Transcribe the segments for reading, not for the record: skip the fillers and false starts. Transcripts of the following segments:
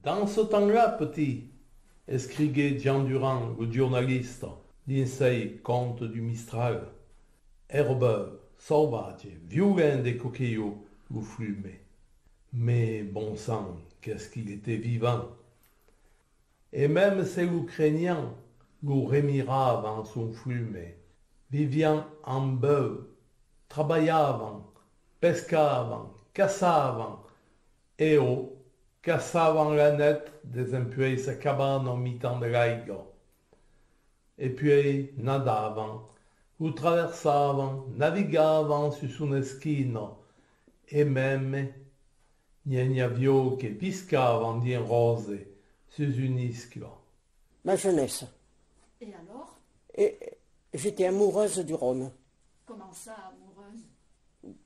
Dans ce temps-là, petit, escriguait Jean Durand, le journaliste, d'insei conte du Mistral. Herbe, sauvage, violent des coquillots, le flumet. Mais bon sang, qu'est-ce qu'il était vivant! Et même ces l'Ukrainien, le remira avant son flumet, viviant en bœuf, travaillavant, pescavant, cassavam, et cassavam la net des empués sa cabane au mi-temps de l'aigua. Et puis nadavant, ou traversavant, navigavant sur son esquino, et même niagnavio che piscavant d'un rose sur une iscle. Ma jeunesse. Et alors? Et j'étais amoureuse du Rhône. Comment ça, amoureuse?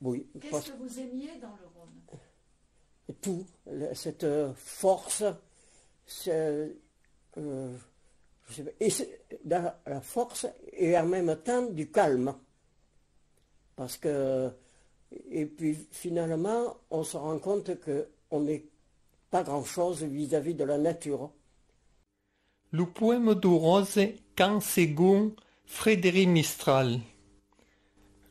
Oui. Qu'est-ce que vous aimiez dans le Rhône? Tout. Cette force, la force et en même temps du calme. Parce que, et puis finalement, on se rend compte qu'on n'est pas grand-chose vis-à-vis de la nature. Le poème du rose quand segon Frédéric Mistral.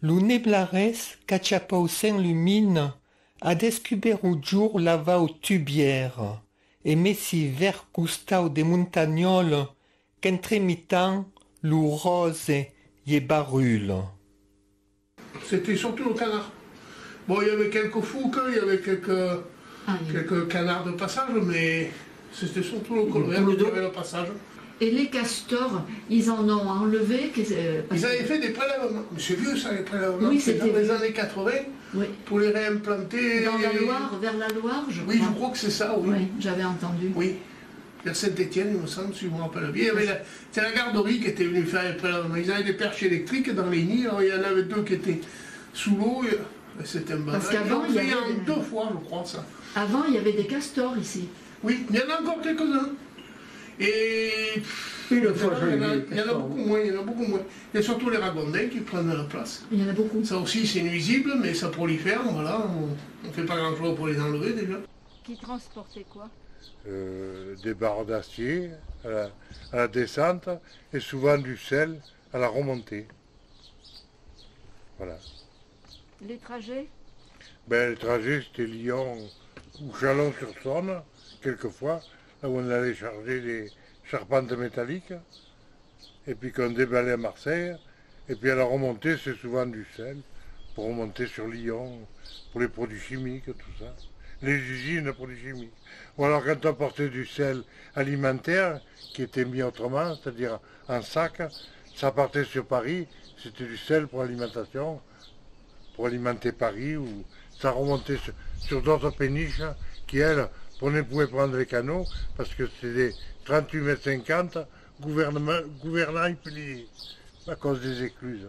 Le neblares cachapausen lumine a descubert au jour lava au tubière et messi vers Gustau de Montagnol qu'entremitant le rose y barule. C'était surtout le canard. Bon, il y avait quelques fouques, il y avait quelques canards de passage, mais c'était surtout le colombier qui avait le passage. Et les castors, ils en ont enlevé Ils avaient fait des prélèvements. Mais c'est vieux ça, les prélèvements. Oui, c'était c'était dans les années 80, oui. Pour les réimplanter. Dans la Loire, vers la Loire, je crois. Oui, je crois que c'est ça, oui. Oui, j'avais entendu. Oui. Vers Saint-Étienne, il me semble, si je me rappelle bien. C'est la garderie qui était venue faire les prélèvements. Ils avaient des perches électriques dans les nids. Alors, il y en avait deux qui étaient sous l'eau. C'était un bazar. Parce qu'avant, il y avait deux fois, je crois, ça. Avant, il y avait des castors ici. Oui, il y en a encore quelques-uns. Et Une fois, il y en a beaucoup moins, il y en a beaucoup moins. Il y a surtout les ragondins qui prennent la place. Il y en a beaucoup. Ça aussi, c'est nuisible, mais ça prolifère, voilà. On ne fait pas grand-chose pour les enlever, déjà. Qui transportait quoi? Des barres d'acier à la descente et souvent du sel à la remontée. Voilà. Les trajets? Les trajets, c'était Lyon ou Chalon-sur-Saône, quelquefois, là où on allait charger des charpentes métalliques, et puis qu'on déballait à Marseille, et puis à la remontée, c'est souvent du sel, pour remonter sur Lyon, pour les produits chimiques, tout ça. Les usines de produits chimiques. Ou alors quand on portait du sel alimentaire, qui était mis autrement, c'est-à-dire en sac, ça partait sur Paris, c'était du sel pour l'alimentation, pour alimenter Paris, ou ça remontait sur d'autres péniches qui, elles, pouvaient prendre les canaux, parce que c'était des 38,50 mètres, gouvernant y pliait, à cause des écluses.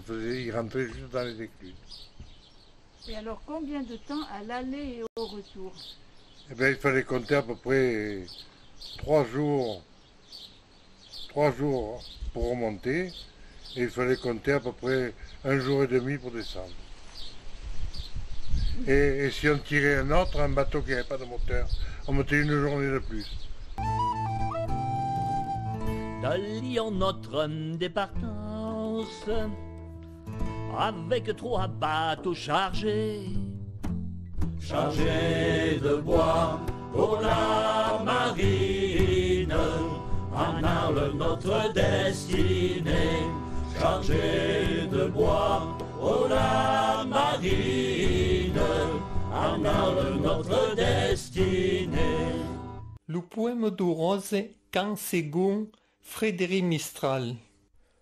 Ils rentraient juste dans les écluses. Et alors, combien de temps à l'aller et au retour? Eh bien, il fallait compter à peu près 3 jours pour remonter, et il fallait compter à peu près 1 jour et demi pour descendre. Et si on tirait un bateau qui n'avait pas de moteur, on mettait une journée de plus. De Lyon, notre départance, avec 3 bateaux chargés. Chargés de bois pour la marine, en Arles notre destinée. Chargés de bois pour la marine, en Arles notre destinée. Le poème du rose quand segon Frédéric Mistral.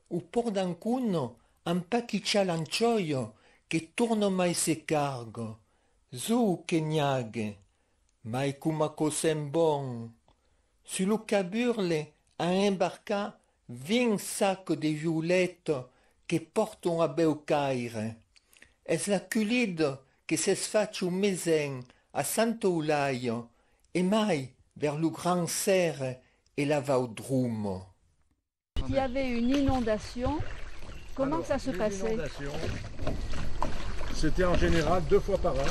Au port d'Ancun, un paquiccia lancioio che torna mai se cargo. Zo che gnaghe, mai come cos'en bon. Sur le caburle a embarca 20 sacs de violettes che portano a Beaucaire. Es la culide che se sfaccia un mesen a Sant'Eulaio e mai vers le Grand Serre et la Vaudroum. Il y avait une inondation. Comment ça se passait? C'était en général 2 fois par an.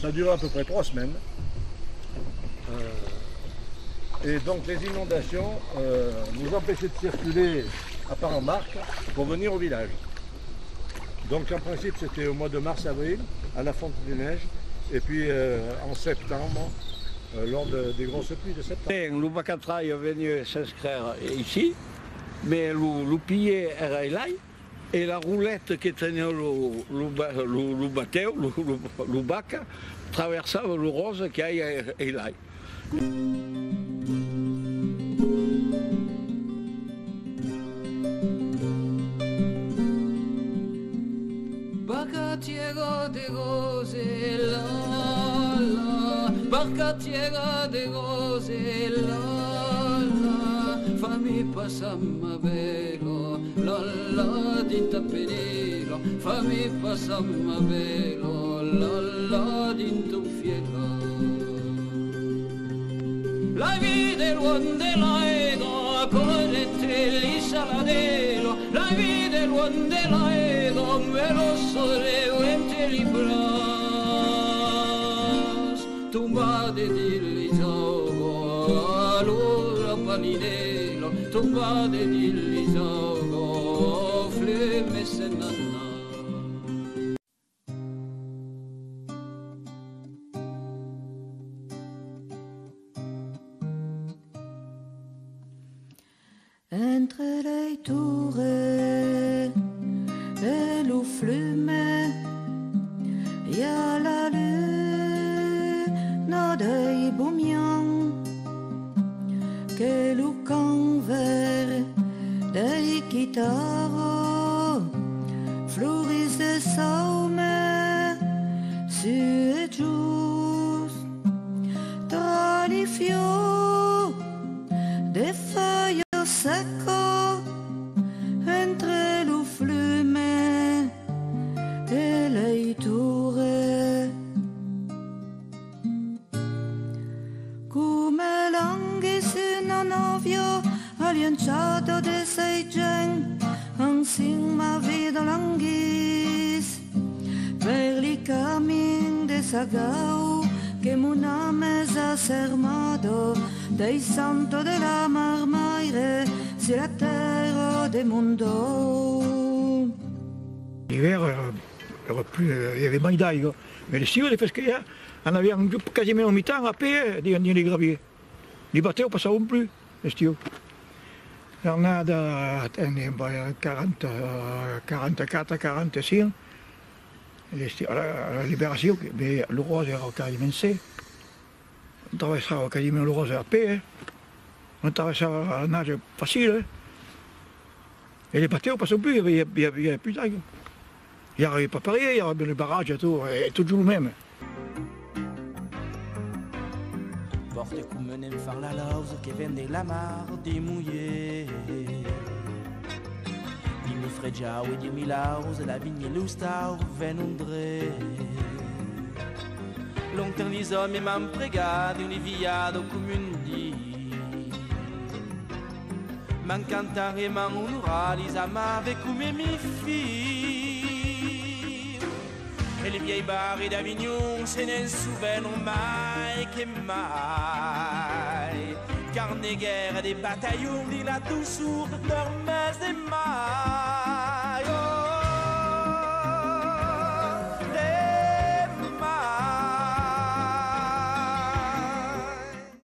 Ça durait à peu près 3 semaines. Et donc les inondations nous empêchaient de circuler à part en marque pour venir au village. Donc en principe c'était au mois de mars-avril, à la fonte des neiges, et puis en septembre, lors des grosses pluies de septembre. Le Bacatra est venu s'inscrire ici, mais le pillé era là, et la roulette qui tenait le bateau, le bac, traversava le rose qui est là. Barcatiera de rose, la la, barcatiera de rose, la la, fammi passare velo, la la di tapperino, fammi passare velo, la la di tuffiera. La vide l'onde l'aego, corrette li saladelo, la vide l'onde l'aego, me lo sorrente li bras, tumbade di lisogo, allora palinelo, tumbade di lisogo, flemme se nanna. Entre le tours et le flume, il y a la lune des boumians, que le camp vert des guitares fleurissent des saumes sur juste tra les fiors des feuilles secco entre le flume e le torre, come langhe su un ovvio alinciato de sei gen, insieme a vida langhis per li camin de sagau che mon âme s'ha sermado dei santo della marmaire c'est la terre des mondos. L'hiver, il y avait moins d'ail, mais les sirènes, parce qu'il y a, on avait quasiment au mi-temps à paix, les graviers. Les bateaux ne passaient plus, les stylos. On a de 44 à 46, à la libération, mais le rose era quasiment C. On traversava quasiment le rose à paix. On traversava la nage facile. Et les bateaux ne passaient plus, il n'y avait plus d'ail. Il n'y avait pas pareil, il y avait le barrage et tout, et toujours le même. Porte come un far la lause che vende la mar di mouillé. Di mi fregiau e di mi laus, la vigne lustau venundre. Longtemps les hommes m'han pregat un viado come un di. M'han cantat e m'han onorat, les amave come mi fille. E le vieilles barres d'Avignon se ne souvenons mai che mai. Car des guerres et des bataillons, dit la douceur, leur messe des mailles.